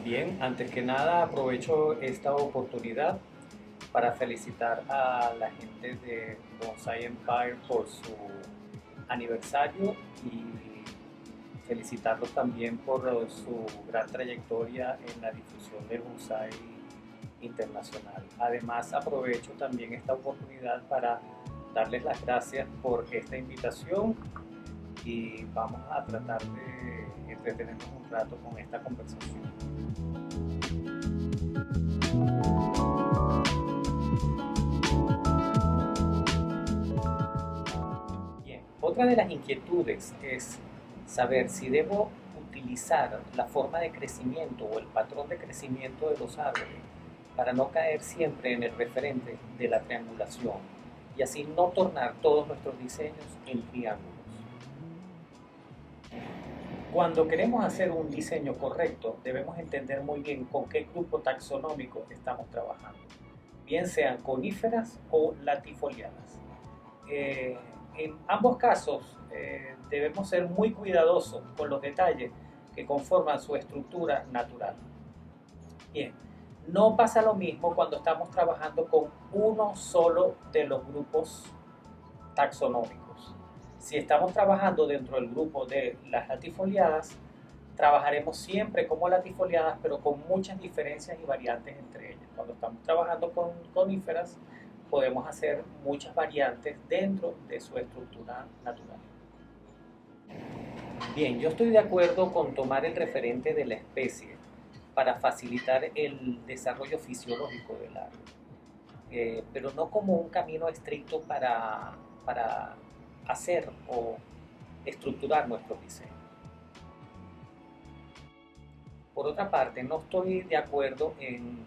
Bien, antes que nada aprovecho esta oportunidad para felicitar a la gente de Bonsai Empire por su aniversario y felicitarlos también por su gran trayectoria en la difusión del bonsai internacional. Además, aprovecho también esta oportunidad para darles las gracias por esta invitación y vamos a tratar de entretenernos un rato con esta conversación. Bien, otra de las inquietudes es saber si debo utilizar la forma de crecimiento o el patrón de crecimiento de los árboles para no caer siempre en el referente de la triangulación y así no tornar todos nuestros diseños en triángulos. Cuando queremos hacer un diseño correcto, debemos entender muy bien con qué grupo taxonómico estamos trabajando, bien sean coníferas o latifoliadas. Eh, en ambos casos debemos ser muy cuidadosos con los detalles que conforman su estructura natural. Bien, no pasa lo mismo cuando estamos trabajando con uno solo de los grupos taxonómicos. Si estamos trabajando dentro del grupo de las latifoliadas, trabajaremos siempre como latifoliadas, pero con muchas diferencias y variantes entre ellas. Cuando estamos trabajando con coníferas, podemos hacer muchas variantes dentro de su estructura natural. Bien, yo estoy de acuerdo con tomar el referente de la especie para facilitar el desarrollo fisiológico del árbol, pero no como un camino estricto para hacer o estructurar nuestros diseños. Por otra parte, no estoy de acuerdo en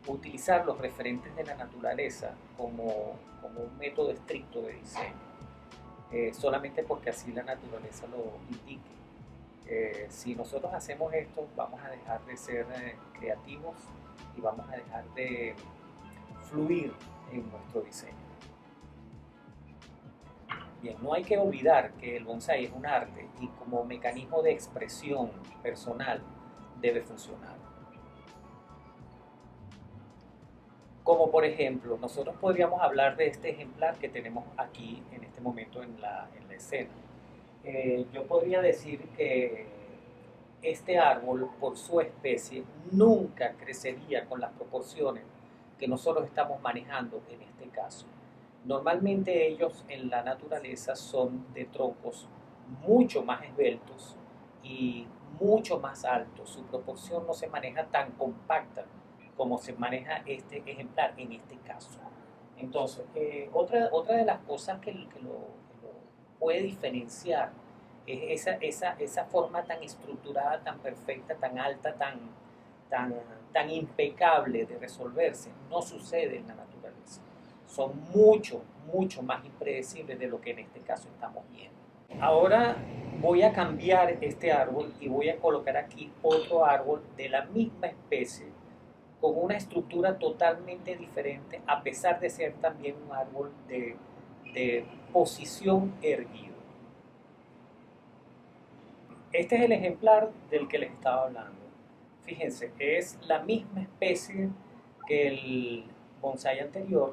utilizar los referentes de la naturaleza como un método estricto de diseño, solamente porque así la naturaleza lo indique. Si nosotros hacemos esto, vamos a dejar de ser creativos y vamos a dejar de fluir en nuestro diseño. Bien, no hay que olvidar que el bonsai es un arte y como mecanismo de expresión personal debe funcionar. Como por ejemplo, nosotros podríamos hablar de este ejemplar que tenemos aquí en este momento en la escena. Yo podría decir que este árbol, por su especie, nunca crecería con las proporciones que nosotros estamos manejando en este caso. Normalmente ellos en la naturaleza son de troncos mucho más esbeltos y mucho más altos. Su proporción no se maneja tan compacta como se maneja este ejemplar en este caso. Entonces, otra de las cosas que lo puede diferenciar es esa forma tan estructurada, tan perfecta, tan alta, tan, tan impecable de resolverse. No sucede en la naturaleza. Son mucho más impredecibles de lo que en este caso estamos viendo. Ahora voy a cambiar este árbol y voy a colocar aquí otro árbol de la misma especie con una estructura totalmente diferente a pesar de ser también un árbol de posición erguido. Este es el ejemplar del que les estaba hablando. Fíjense, es la misma especie que el bonsai anterior,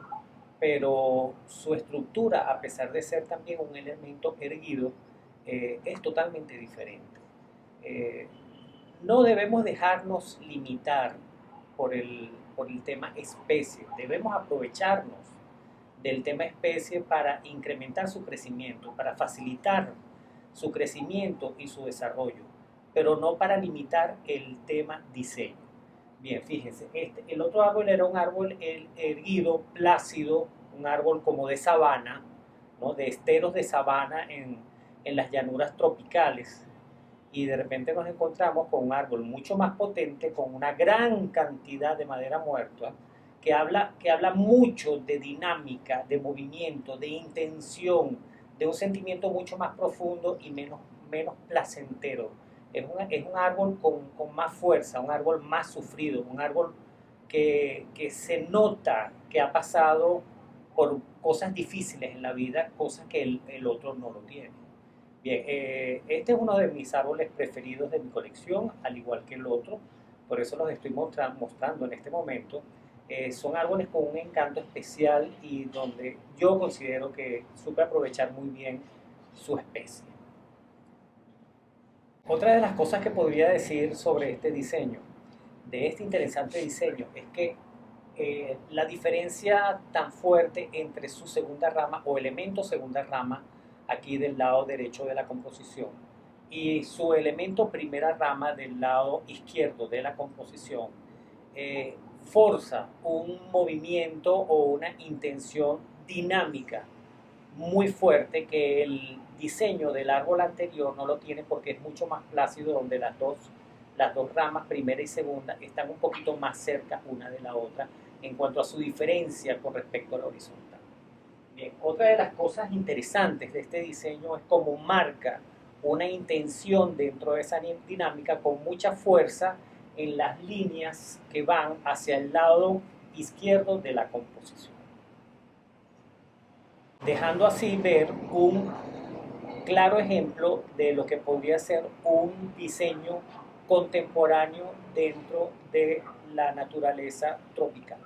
pero su estructura, a pesar de ser también un elemento erguido, es totalmente diferente. Eh, no debemos dejarnos limitar por el tema especie, debemos aprovecharnos del tema especie para incrementar su crecimiento, para facilitar su crecimiento y su desarrollo, pero no para limitar el tema diseño. Bien, fíjense, el otro árbol era un árbol erguido, plácido, un árbol como de sabana, ¿no? De esteros de sabana en las llanuras tropicales, y de repente nos encontramos con un árbol mucho más potente, con una gran cantidad de madera muerta, que habla mucho de dinámica, de movimiento, de intención, de un sentimiento mucho más profundo y menos placentero. Es un árbol con más fuerza, un árbol más sufrido, un árbol que se nota que ha pasado por cosas difíciles en la vida, cosas que el otro no lo tiene. Bien, este es uno de mis árboles preferidos de mi colección, al igual que el otro, por eso los estoy mostrando en este momento. Son árboles con un encanto especial y donde yo considero que supe aprovechar muy bien su especie. Otra de las cosas que podría decir sobre este diseño, de este interesante diseño, es que la diferencia tan fuerte entre su segunda rama o elemento segunda rama, aquí del lado derecho de la composición, y su elemento primera rama del lado izquierdo de la composición, eh, forza un movimiento o una intención dinámica muy fuerte que el diseño del árbol anterior no lo tiene, porque es mucho más plácido, donde las dos ramas, primera y segunda, están un poquito más cerca una de la otra en cuanto a su diferencia con respecto a la horizontal. Bien, otra de las cosas interesantes de este diseño es cómo marca una intención dentro de esa dinámica con mucha fuerza en las líneas que van hacia el lado izquierdo de la composición, dejando así ver un claro ejemplo de lo que podría ser un diseño contemporáneo dentro de la naturaleza tropical.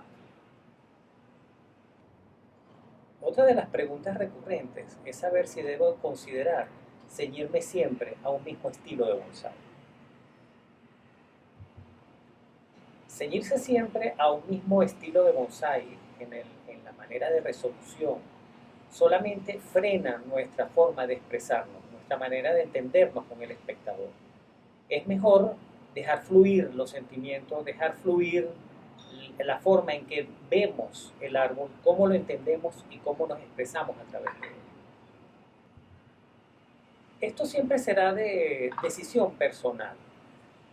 Otra de las preguntas recurrentes es saber si debo considerar ceñirme siempre a un mismo estilo de bonsái. Ceñirse siempre a un mismo estilo de bonsái en la manera de resolución solamente frena nuestra forma de expresarnos, nuestra manera de entendernos con el espectador. Es mejor dejar fluir los sentimientos, dejar fluir la forma en que vemos el árbol, cómo lo entendemos y cómo nos expresamos a través de él. Esto siempre será de decisión personal,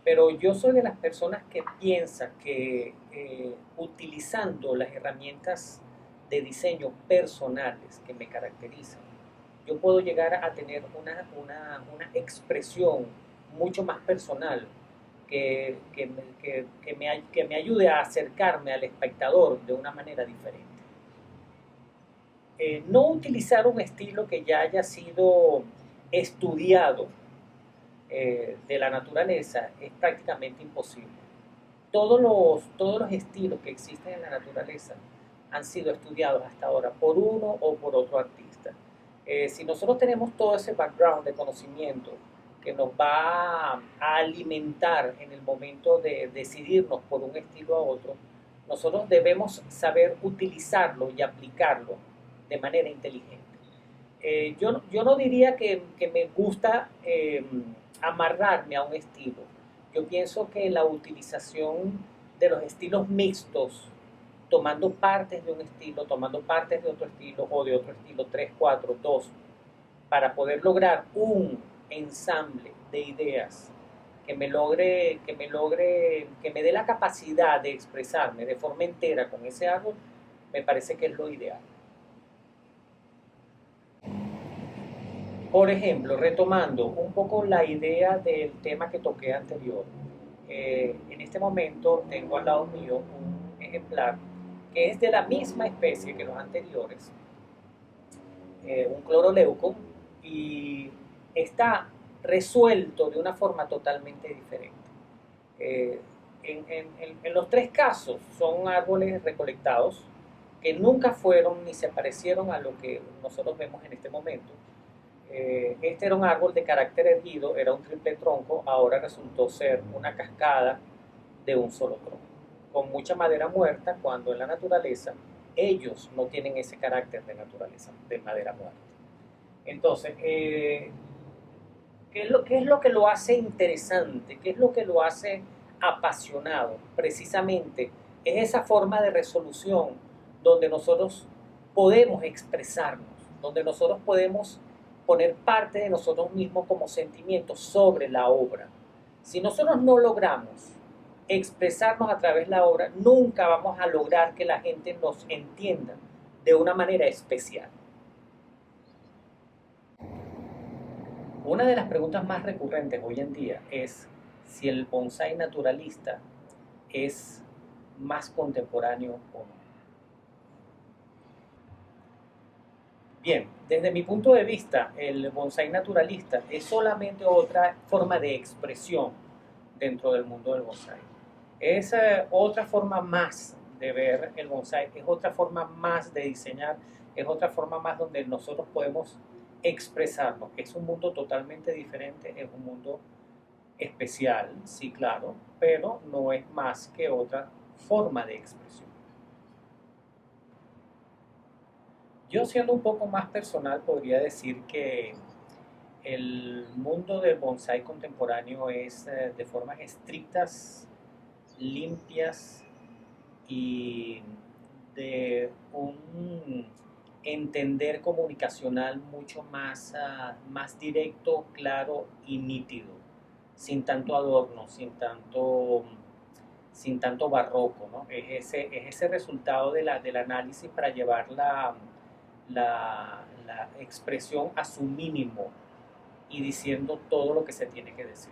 pero yo soy de las personas que piensan que utilizando las herramientas de diseño personales que me caracterizan, yo puedo llegar a tener una expresión mucho más personal que me ayude a acercarme al espectador de una manera diferente. No utilizar un estilo que ya haya sido estudiado de la naturaleza es prácticamente imposible. Todos los estilos que existen en la naturaleza han sido estudiados hasta ahora por uno o por otro artista. Si nosotros tenemos todo ese background de conocimiento que nos va a alimentar en el momento de decidirnos por un estilo a otro, nosotros debemos saber utilizarlo y aplicarlo de manera inteligente. Yo no diría que me gusta amarrarme a un estilo. Yo pienso que la utilización de los estilos mixtos, tomando partes de un estilo, tomando partes de otro estilo o de otro estilo, 3, 4, 2, para poder lograr un ensamble de ideas que me dé la capacidad de expresarme de forma entera con ese árbol, me parece que es lo ideal. Por ejemplo, retomando un poco la idea del tema que toqué anterior, en este momento tengo al lado mío un ejemplar que es de la misma especie que los anteriores, un cloroleuco, y está resuelto de una forma totalmente diferente. Eh, en los tres casos son árboles recolectados que nunca fueron ni se parecieron a lo que nosotros vemos en este momento. Este era un árbol de carácter erguido, era un triple tronco, ahora resultó ser una cascada de un solo tronco, con mucha madera muerta, cuando en la naturaleza ellos no tienen ese carácter de naturaleza, de madera muerta. Entonces, qué es lo que lo hace interesante? ¿Qué es lo que lo hace apasionado? Precisamente es esa forma de resolución donde nosotros podemos expresarnos, donde nosotros podemos poner parte de nosotros mismos como sentimientos sobre la obra. Si nosotros no logramos expresarnos a través de la obra, nunca vamos a lograr que la gente nos entienda de una manera especial. Una de las preguntas más recurrentes hoy en día es si el bonsái naturalista es más contemporáneo o no. Bien, desde mi punto de vista, el bonsái naturalista es solamente otra forma de expresión dentro del mundo del bonsái. Es otra forma más de ver el bonsai, es otra forma más de diseñar, es otra forma más donde nosotros podemos expresarnos. Es un mundo totalmente diferente, es un mundo especial, sí, claro, pero no es más que otra forma de expresión. Yo siendo un poco más personal podría decir que el mundo del bonsai contemporáneo es de formas estrictas, limpias y de un entender comunicacional mucho más, más directo, claro y nítido, sin tanto adorno, sin tanto barroco, ¿no? Es ese resultado de del análisis para llevar la expresión a su mínimo y diciendo todo lo que se tiene que decir.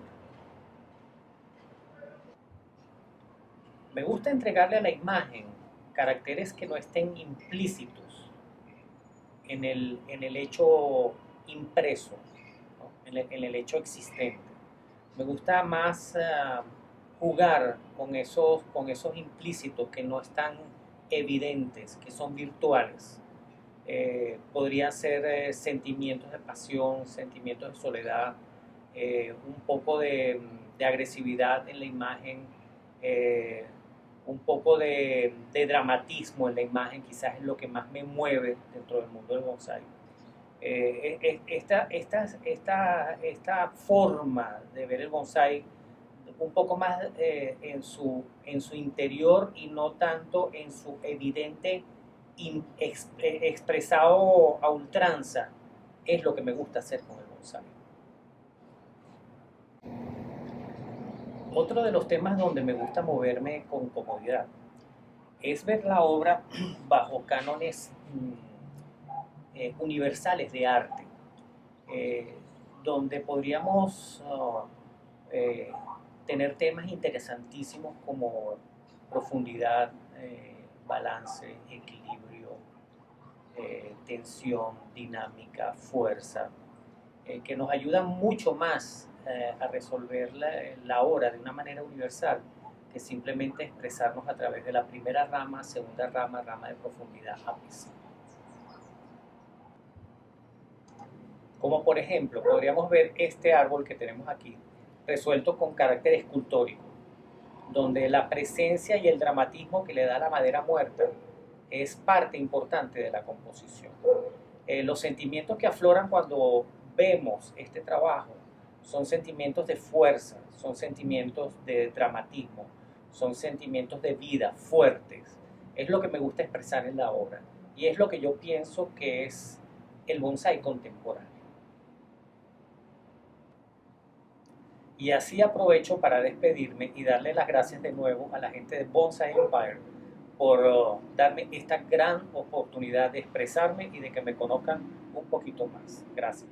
Me gusta entregarle a la imagen caracteres que no estén implícitos en el hecho impreso, ¿no? En el hecho existente. Me gusta más jugar con esos implícitos que no están evidentes, que son virtuales. Podrían ser sentimientos de pasión, sentimientos de soledad, un poco de agresividad en la imagen, eh, un poco de dramatismo en la imagen, quizás es lo que más me mueve dentro del mundo del bonsai. Esta forma de ver el bonsai un poco más en su interior y no tanto en su evidente expresado a ultranza, es lo que me gusta hacer con el bonsai. Otro de los temas donde me gusta moverme con comodidad es ver la obra bajo cánones universales de arte, eh, donde podríamos eh, tener temas interesantísimos como profundidad, balance, equilibrio, tensión, dinámica, fuerza, que nos ayudan mucho más a resolver la obra de una manera universal que simplemente expresarnos a través de la primera rama, segunda rama, rama de profundidad, ápice. Como por ejemplo, podríamos ver este árbol que tenemos aquí, resuelto con carácter escultórico, donde la presencia y el dramatismo que le da la madera muerta es parte importante de la composición. Los sentimientos que afloran cuando vemos este trabajo son sentimientos de fuerza, son sentimientos de dramatismo, son sentimientos de vida fuertes. Es lo que me gusta expresar en la obra y es lo que yo pienso que es el bonsai contemporáneo. Y así aprovecho para despedirme y darle las gracias de nuevo a la gente de Bonsai Empire por darme esta gran oportunidad de expresarme y de que me conozcan un poquito más. Gracias.